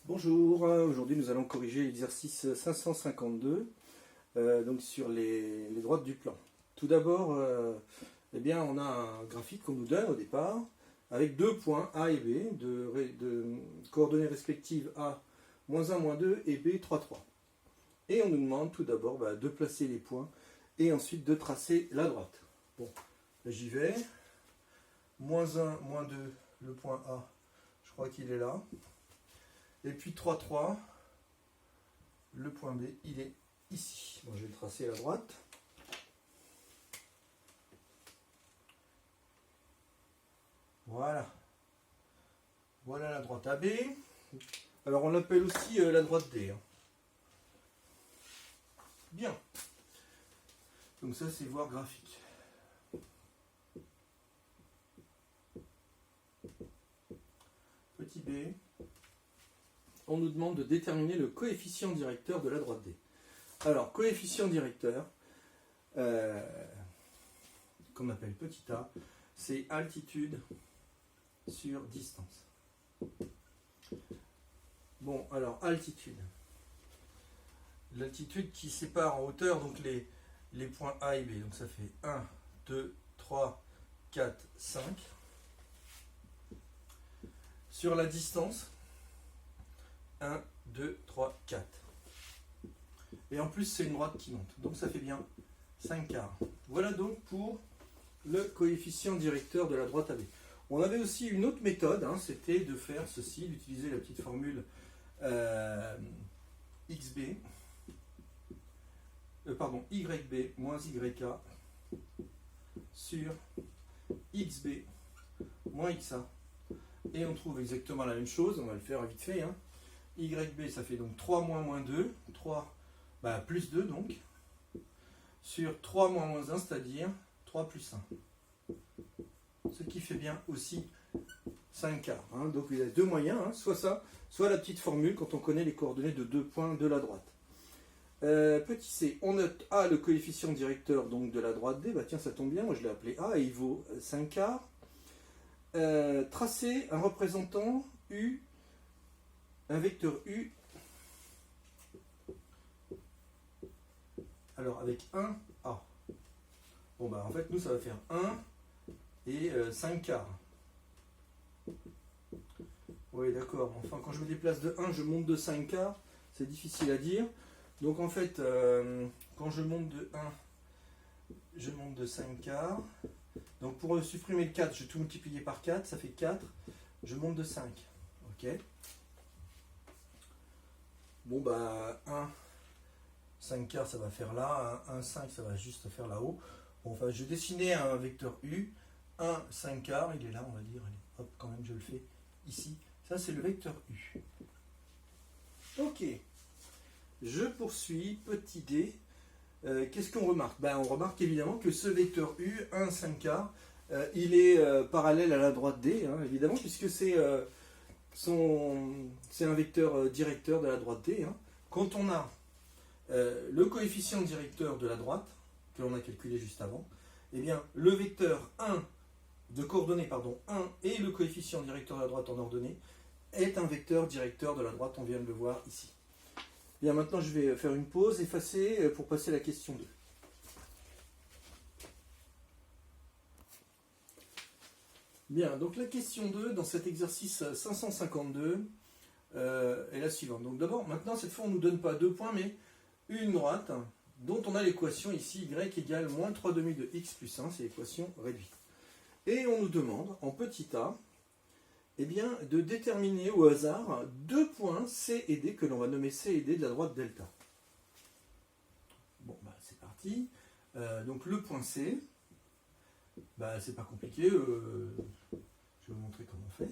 Bonjour, aujourd'hui nous allons corriger l'exercice 552 donc sur les droites du plan. Tout d'abord, eh bien, on a un graphique qu'on nous donne au départ avec deux points A et B de coordonnées respectives A, -1, -2 et B, 3, 3. Et on nous demande tout d'abord de placer les points et ensuite de tracer la droite. Bon, j'y vais. -1, -2, le point A, je crois qu'il est là. Et puis 3, 3, le point B, il est ici. Bon, je vais le tracer à la droite. Voilà. Voilà la droite AB. Alors on l'appelle aussi la droite D. Hein. Bien. Donc ça c'est voir graphique. Petit b. On nous demande de déterminer le coefficient directeur de la droite D. Alors, coefficient directeur, qu'on appelle petit a, c'est altitude sur distance. Bon, alors, altitude. L'altitude qui sépare en hauteur donc les points A et B. Donc ça fait 1, 2, 3, 4, 5. Sur la distance, 1, 2, 3, 4. Et en plus, c'est une droite qui monte. Donc ça fait bien 5 quarts. Voilà donc pour le coefficient directeur de la droite AB. On avait aussi une autre méthode, hein, c'était de faire ceci, d'utiliser la petite formule YB moins YK sur XB moins XA. Et on trouve exactement la même chose, on va le faire vite fait. Hein. YB, ça fait donc 3 moins 2, 3 plus 2 donc, sur 3 moins 1, c'est-à-dire 3 plus 1. Ce qui fait bien aussi 5 quarts. Hein. Donc il y a deux moyens, hein, soit ça, soit la petite formule quand on connaît les coordonnées de deux points de la droite. Petit c, on note A, le coefficient directeur donc de la droite D, tiens ça tombe bien, moi je l'ai appelé A et il vaut 5 quarts. Tracer un représentant U, un vecteur U, alors avec 1 A. Bon en fait nous ça va faire 1 et 5 quarts. Oui d'accord, enfin quand je me déplace de 1 je monte de 5 quarts, c'est difficile à dire. Donc en fait quand je monte de 1 je monte de 5 quarts. Donc pour supprimer le 4, je vais tout multiplier par 4, ça fait 4. Je monte de 5. Ok. Bon 1, 5 quarts ça va faire là, 1, 5 ça va juste faire là-haut. Bon, enfin je vais dessiner un vecteur U, 1, 5 quarts, il est là on va dire, allez, hop quand même je le fais ici. Ça c'est le vecteur U. Ok. Je poursuis, petit d. Qu'est-ce qu'on remarque? On remarque évidemment que ce vecteur U, 1, 5 quarts, il est parallèle à la droite D, hein, évidemment, puisque c'est un vecteur directeur de la droite D. Hein. Quand on a le coefficient directeur de la droite, que l'on a calculé juste avant, eh bien, le vecteur 1 de coordonnées, 1 et le coefficient directeur de la droite en ordonnée est un vecteur directeur de la droite, on vient de le voir ici. Bien, maintenant je vais faire une pause, effacer pour passer à la question 2. Bien, donc la question 2 dans cet exercice 552 est la suivante. Donc d'abord, maintenant cette fois on ne nous donne pas deux points mais une droite dont on a l'équation ici y égale moins 3 demi de x plus 1, c'est l'équation réduite. Et on nous demande en petit a de déterminer au hasard deux points C et D que l'on va nommer C et D de la droite delta. Bon, c'est parti. Donc le point C, c'est pas compliqué. Je vais vous montrer comment on fait.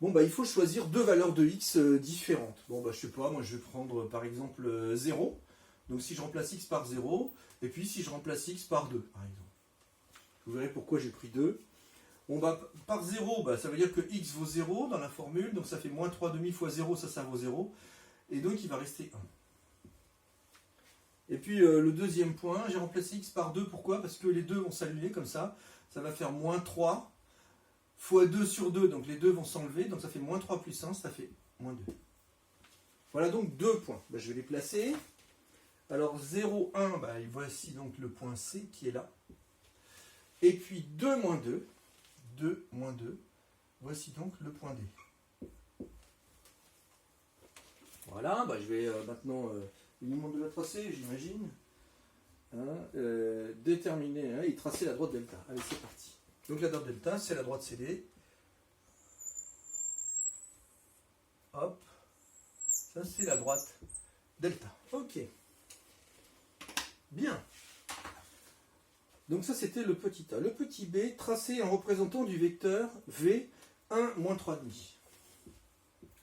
Bon, il faut choisir deux valeurs de x différentes. Bon, je sais pas, moi je vais prendre par exemple 0. Donc si je remplace x par 0, et puis si je remplace x par 2, par exemple. Vous verrez pourquoi j'ai pris 2. Bon, par 0, ça veut dire que x vaut 0 dans la formule, donc ça fait moins 3 demi fois 0, ça vaut 0. Et donc il va rester 1. Et puis le deuxième point, j'ai remplacé x par 2, pourquoi? Parce que les deux vont s'annuler comme ça, ça va faire moins 3 fois 2 sur 2, donc les 2 vont s'enlever, donc ça fait moins 3 plus 1, ça fait moins 2. Voilà donc 2 points. Ben, je vais les placer. Alors 0, 1, ben, voici donc le point C qui est là. Et puis 2, moins 2, 2, moins 2, voici donc le point D. Voilà, ben, je vais maintenant, il nous demande de la tracer, j'imagine. Déterminer et tracer la droite delta. Allez, c'est parti. Donc la droite delta, c'est la droite CD. Hop. Ça, c'est la droite delta. Ok. Bien. Donc ça, c'était le petit A. Le petit B, tracé en représentant du vecteur V, 1, moins 3,5.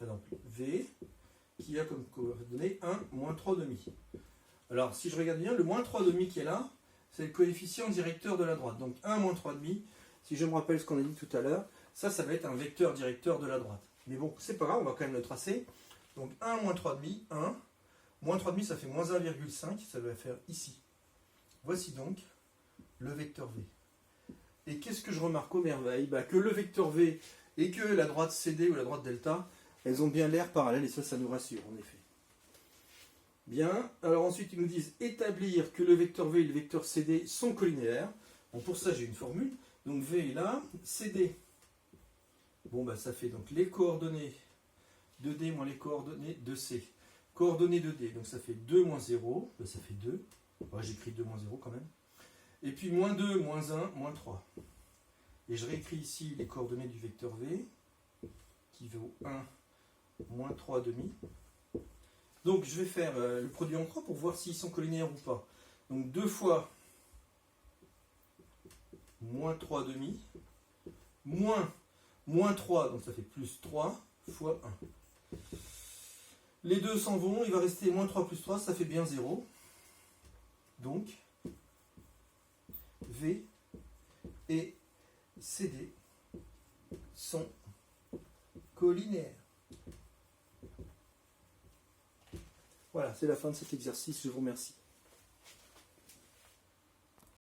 Donc V, qui a comme coordonnée 1, moins 3,5. Alors, si je regarde bien, le moins 3,5 qui est là, c'est le coefficient directeur de la droite. Donc 1 moins 3,5, si je me rappelle ce qu'on a dit tout à l'heure, ça va être un vecteur directeur de la droite. Mais bon, c'est pas grave, on va quand même le tracer. Donc 1 moins 3,5, 1. Moins 3,5, ça fait moins 1,5, ça doit faire ici. Voici donc le vecteur V. Et qu'est-ce que je remarque aux merveilles? Que le vecteur V et que la droite CD ou la droite delta, elles ont bien l'air parallèles, et ça nous rassure, en effet. Bien, alors ensuite ils nous disent établir que le vecteur V et le vecteur CD sont collinéaires. Bon, pour ça j'ai une formule. Donc V est là, CD. Bon, ça fait donc les coordonnées de D moins les coordonnées de C. Coordonnées de D, donc ça fait 2 moins 0, ça fait 2. J'écris 2 moins 0 quand même. Et puis moins 2, moins 1, moins 3. Et je réécris ici les coordonnées du vecteur V, qui vaut 1, moins 3 demi. Donc je vais faire le produit en croix pour voir s'ils sont collinéaires ou pas. Donc 2 fois moins 3 demi, moins 3, donc ça fait plus 3 fois 1. Les deux s'en vont, il va rester moins 3 plus 3, ça fait bien 0. Donc V et CD sont collinéaires. Voilà, c'est la fin de cet exercice, je vous remercie.